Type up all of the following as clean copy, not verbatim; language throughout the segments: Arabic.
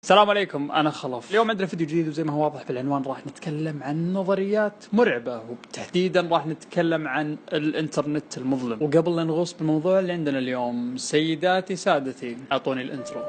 السلام عليكم، أنا خلف. اليوم عندنا فيديو جديد، وزي ما هو واضح بالعنوان راح نتكلم عن نظريات مرعبة، وتحديدا راح نتكلم عن الإنترنت المظلم. وقبل لا نغوص بالموضوع اللي عندنا اليوم، سيداتي سادتي، أعطوني الإنترو.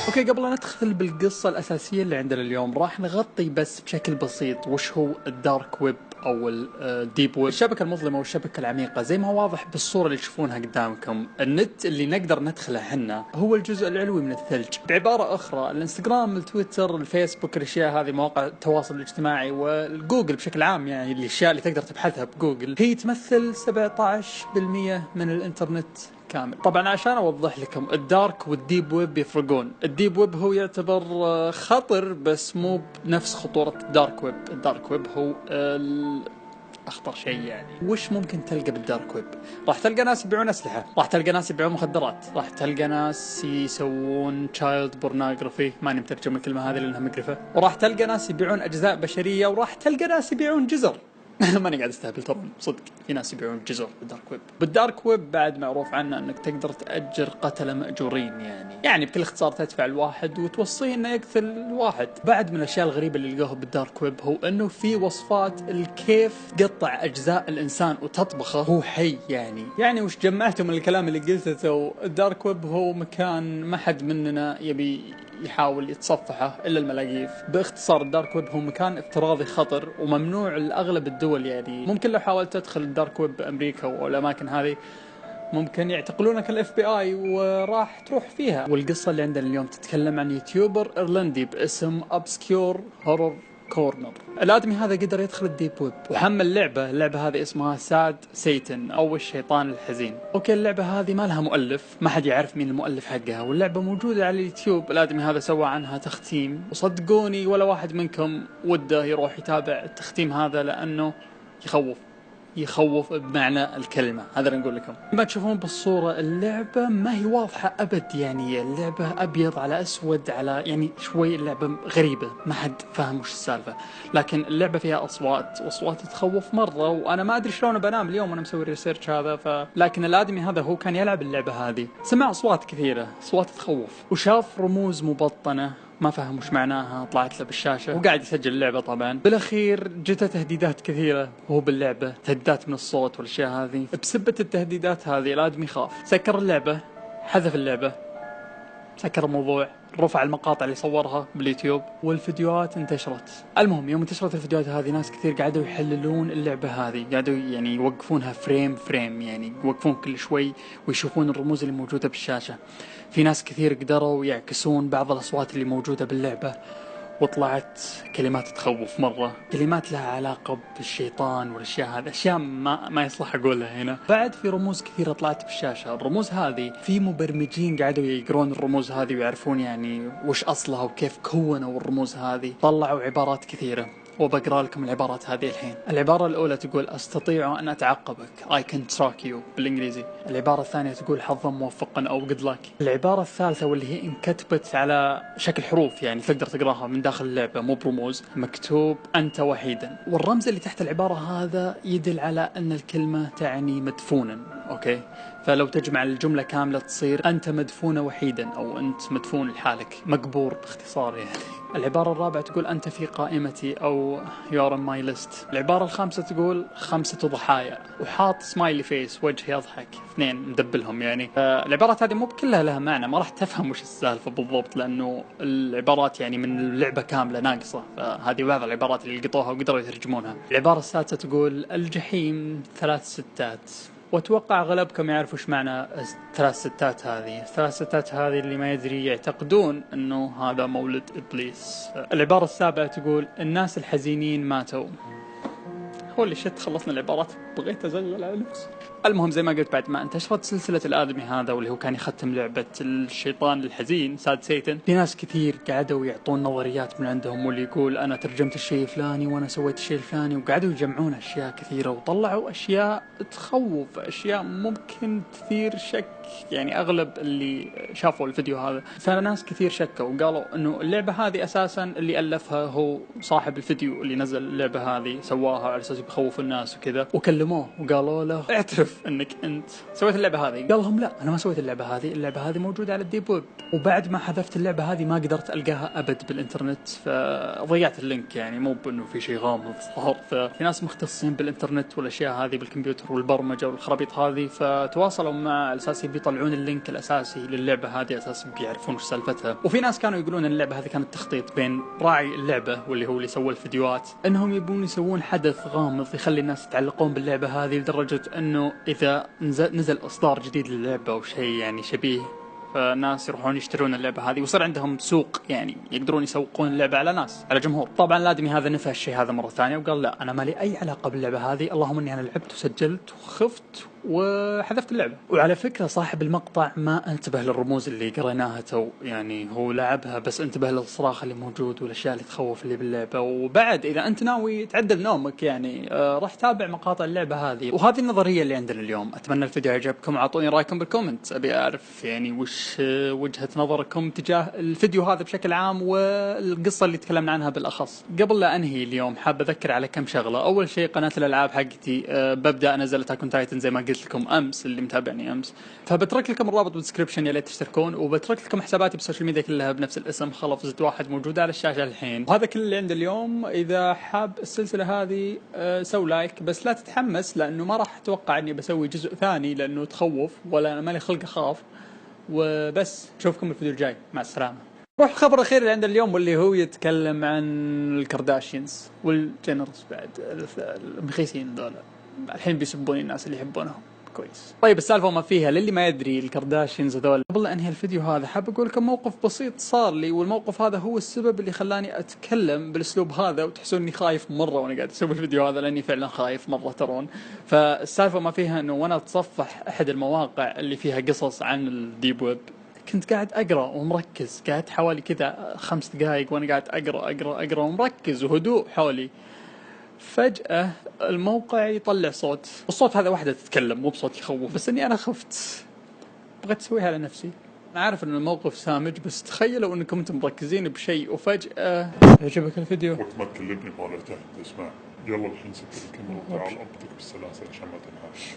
اوكي، قبل لا ندخل بالقصة الأساسية اللي عندنا اليوم راح نغطي بس بشكل بسيط وش هو الدارك ويب أو الديب ويب، الشبكة المظلمة والشبكة العميقة. زي ما هو واضح بالصورة اللي تشوفونها قدامكم، النت اللي نقدر ندخله حنا هو الجزء العلوي من الثلج. بعبارة أخرى، الانستغرام، التويتر، الفيسبوك، الأشياء هذه، مواقع التواصل الاجتماعي والجوجل بشكل عام، يعني الأشياء اللي تقدر تبحثها بجوجل، هي تمثل 17% من الإنترنت كامل. طبعا عشان اوضح لكم، الدارك والديب ويب يفرقون. الديب ويب هو يعتبر خطر، بس مو بنفس خطورة الدارك ويب. الدارك ويب هو اخطر شيء. يعني وش ممكن تلقى بالدارك ويب؟ راح تلقى ناس يبيعون اسلحة، راح تلقى ناس يبيعون مخدرات، راح تلقى ناس يسوون تشايلد بورنوغرافي، ماني مترجم الكلمة هذه لانها مقرفة، وراح تلقى ناس يبيعون اجزاء بشرية، وراح تلقى ناس يبيعون جزر. ماني قاعد استهبل ترى، صدق في ناس يبيعون جزر بالدارك ويب. بالدارك ويب بعد معروف عنه انك تقدر تأجر قتلة مأجورين، يعني بكل اختصار تدفع الواحد وتوصيه انه يقتل واحد. بعد من الاشياء الغريبة اللي لقوها بالدارك ويب هو انه في وصفات الكيف تقطع اجزاء الانسان وتطبخه هو حي. يعني وش جمعته من الكلام اللي قلته؟ الدارك ويب هو مكان ما حد مننا يبي يحاول يتصفحه الا الملاقيف. باختصار، الدارك ويب هو مكان افتراضي خطر وممنوع لاغلب الدول. يعني ممكن لو حاولت تدخل الدارك ويب بامريكا والاماكن هذه ممكن يعتقلونك الاف بي اي وراح تروح فيها. والقصه اللي عندنا اليوم تتكلم عن يوتيوبر ايرلندي باسم ابسكيور هورر كورنر. الادمي هذا قدر يدخل الديب ويب وحمل اللعبه هذه اسمها ساد سيتن او الشيطان الحزين. اوكي، اللعبه هذه ما لها مؤلف، ما حد يعرف مين المؤلف حقها، واللعبه موجوده على اليوتيوب. الادمي هذا سوى عنها تختيم، وصدقوني ولا واحد منكم وده يروح يتابع التختيم هذا لانه يخوف بمعنى الكلمة. هذا اللي نقول لكم. ما تشوفون بالصورة، اللعبة ما هي واضحة أبد، يعني اللعبة أبيض على أسود، على يعني شوي اللعبة غريبة، ما حد فاهم وش السالفة. لكن اللعبة فيها أصوات تخوف مرة، وأنا ما أدري شلون بنام اليوم وأنا مسوي الريسيرش هذا. لكن الآدمي هذا هو كان يلعب اللعبة هذه، سمع أصوات كثيرة، أصوات تخوف، وشاف رموز مبطنة ما فهم وش معناها طلعت له بالشاشة، وقاعد يسجل اللعبة. طبعا بالأخير جته تهديدات كثيرة وهو باللعبة، تهديدات من الصوت والأشياء هذه. بسبة التهديدات هذه الآدمي خاف، سكر اللعبة، حذف اللعبة، سكر الموضوع، رفع المقاطع اللي صورها باليوتيوب، والفيديوهات انتشرت. المهم يوم انتشرت الفيديوهات هذه ناس كثير قعدوا يحللون اللعبة هذه، قعدوا يعني يوقفونها فريم، يعني يوقفون كل شوي ويشوفون الرموز اللي موجودة بالشاشة. في ناس كثير قدروا يعكسون بعض الأصوات اللي موجودة باللعبة، وطلعت كلمات تخوف مرة، كلمات لها علاقة بالشيطان والأشياء هذه، أشياء ما يصلح أقولها هنا. بعد في رموز كثيرة طلعت بالشاشة. الرموز هذه في مبرمجين قعدوا يقرون الرموز هذه ويعرفون يعني وش أصلها وكيف كونوا الرموز هذه. طلعوا عبارات كثيرة، وبقرأ لكم العبارات هذه الحين. العبارة الأولى تقول أستطيع أن أتعقبك، I can track you بالإنجليزي. العبارة الثانية تقول حظا موفقا أو good luck. العبارة الثالثة واللي هي انكتبت على شكل حروف، يعني تقدر تقراها من داخل اللعبة مو برموز، مكتوب أنت وحيدا. والرمز اللي تحت العبارة هذا يدل على أن الكلمة تعني مدفونا. أوكي، فلو تجمع الجملة كاملة تصير أنت مدفون وحيدا، أو أنت مدفون لحالك، مقبور باختصار يعني. العبارة الرابعة تقول أنت في قائمتي أو you are on my list. العبارة الخامسة تقول 5 ضحايا، وحاط سمايلي فيس، وجه يضحك، 2 مدبلهم يعني. العبارات هذه مو بكلها لها معنى، ما راح تفهم وش السالفة بالضبط لأنه العبارات يعني من اللعبة كاملة ناقصة، فهذه بعض العبارات اللي لقطوها وقدروا يترجمونها. العبارة السادسة تقول الجحيم 3 ستات، واتوقع اغلبكم يعرفوا ايش معنى 3 ستات هذه. 3 ستات هذه اللي ما يدري يعتقدون انه هذا مولد ابليس. العبارة السابعة تقول الناس الحزينين ماتوا. هولي شت، خلصنا العبارات، بغيت ازغل على نفسي. المهم زي ما قلت، بعد ما انتشرت سلسلة الآدمي هذا واللي هو كان يختم لعبة الشيطان الحزين ساد سيتن، في ناس كثير قعدوا يعطون نظريات من عندهم، واللي يقول أنا ترجمت الشيء الفلاني وأنا سويت الشيء الفلاني، وقعدوا يجمعون أشياء كثيرة وطلعوا أشياء تخوف، أشياء ممكن تثير شك. يعني أغلب اللي شافوا الفيديو هذا، فناس كثير شكوا وقالوا إنه اللعبة هذه أساسا اللي ألفها هو صاحب الفيديو اللي نزل اللعبة هذه، سواها على أساس بخوف الناس وكذا، وكلموه وقالوا له اعترف انك انت سويت اللعبه هذه. قال لهم لا انا ما سويت اللعبه هذه، اللعبه هذه موجوده على الديب ويب، وبعد ما حذفت اللعبه هذه ما قدرت القاها ابد بالانترنت، فضيعت اللينك. يعني مو بانه في شيء غامض ظهر، ففي ناس مختصين بالانترنت والاشياء هذه بالكمبيوتر والبرمجه والخرابيط هذه، فتواصلوا مع الاساس بيطلعون اللينك الاساسي للعبه هذه اساس بيعرفون وش سالفتها. وفي ناس كانوا يقولون ان اللعبه هذه كانت تخطيط بين راعي اللعبه واللي هو اللي سوى الفيديوهات، انهم يبون يسوون حدث غامض يخلي الناس يتعلقون باللعبه هذه، لدرجه انه اذا نزل اصدار جديد للعبه او شيء يعني شبيه، فالناس يروحون يشترون اللعبة هذه وصار عندهم سوق، يعني يقدرون يسوقون اللعبة على ناس، على جمهور. طبعا الآدمي هذا نفى الشيء هذا مرة ثانية وقال لا أنا ما لي أي علاقة باللعبة هذه، اللهم إني أنا لعبت وسجلت وخفت وحذفت اللعبة. وعلى فكرة صاحب المقطع ما انتبه للرموز اللي قريناها تو، يعني هو لعبها بس انتبه للصراخ اللي موجود والأشياء اللي تخوف اللي باللعبة. وبعد إذا أنت ناوي تعدل نومك يعني راح تابع مقاطع اللعبة هذه. وهذه النظرية اللي عندنا اليوم. أتمنى الفيديو عجبكم، أعطوني رأيكم بالكومنت، أبي أعرف يعني وش وجهة نظركم تجاه الفيديو هذا بشكل عام والقصة اللي تكلمنا عنها بالأخص. قبل لا أنهي اليوم حاب أذكر على كم شغلة. أول شيء قناة الألعاب حقتي ببدأ أنزل أتاك أون تايتن زي ما قلت لكم أمس، اللي متابعني أمس، فبترك لكم الرابط بالدسكربشن يا ليت تشتركون، وبترك لكم حساباتي بالسوشيال ميديا كلها بنفس الاسم خلف زد واحد موجودة على الشاشة الحين. وهذا كل اللي عندي اليوم. إذا حاب السلسلة هذه سو لايك، بس لا تتحمس لأنه ما راح أتوقع إني بسوي جزء ثاني لأنه تخوف، ولا أنا مالي خلق أخاف. وبس اشوفكم الفيديو الجاي، مع السلامة. روح الخبر الأخير اللي عند اليوم واللي هو يتكلم عن الكارداشيانز والجينرز بعد المخيسين ذولا، الحين بيسبوني الناس اللي يحبونهم كويس. طيب السالفة ما فيها للي ما يدري الكارداشيانز هذول. قبل لا انهي الفيديو هذا حاب اقول لكم موقف بسيط صار لي، والموقف هذا هو السبب اللي خلاني اتكلم بالاسلوب هذا وتحسوني خايف مرة وانا قاعد اسوي الفيديو هذا، لاني فعلا خايف مرة ترون. فالسالفة ما فيها انه وانا اتصفح احد المواقع اللي فيها قصص عن الديب ويب، كنت قاعد أقرأ ومركز، قاعد حوالي كذا 5 دقائق وأنا قاعد أقرأ ومركز وهدوء حولي. فجأة الموقع يطلع صوت، الصوت هذا واحدة تتكلم مو بصوت يخوف، بس إني أنا خفت بغيت أسويها على نفسي. أنا عارف إن الموقف سامج، بس تخيلوا إنكم أنتم مركزين بشيء وفجأة يعجبك الفيديو. وقت ما تكلمني طالع تحت اسمع، يلا الحين سكر الكاميرا وتعال أربطك بالسلاسل عشان ما تنهاش.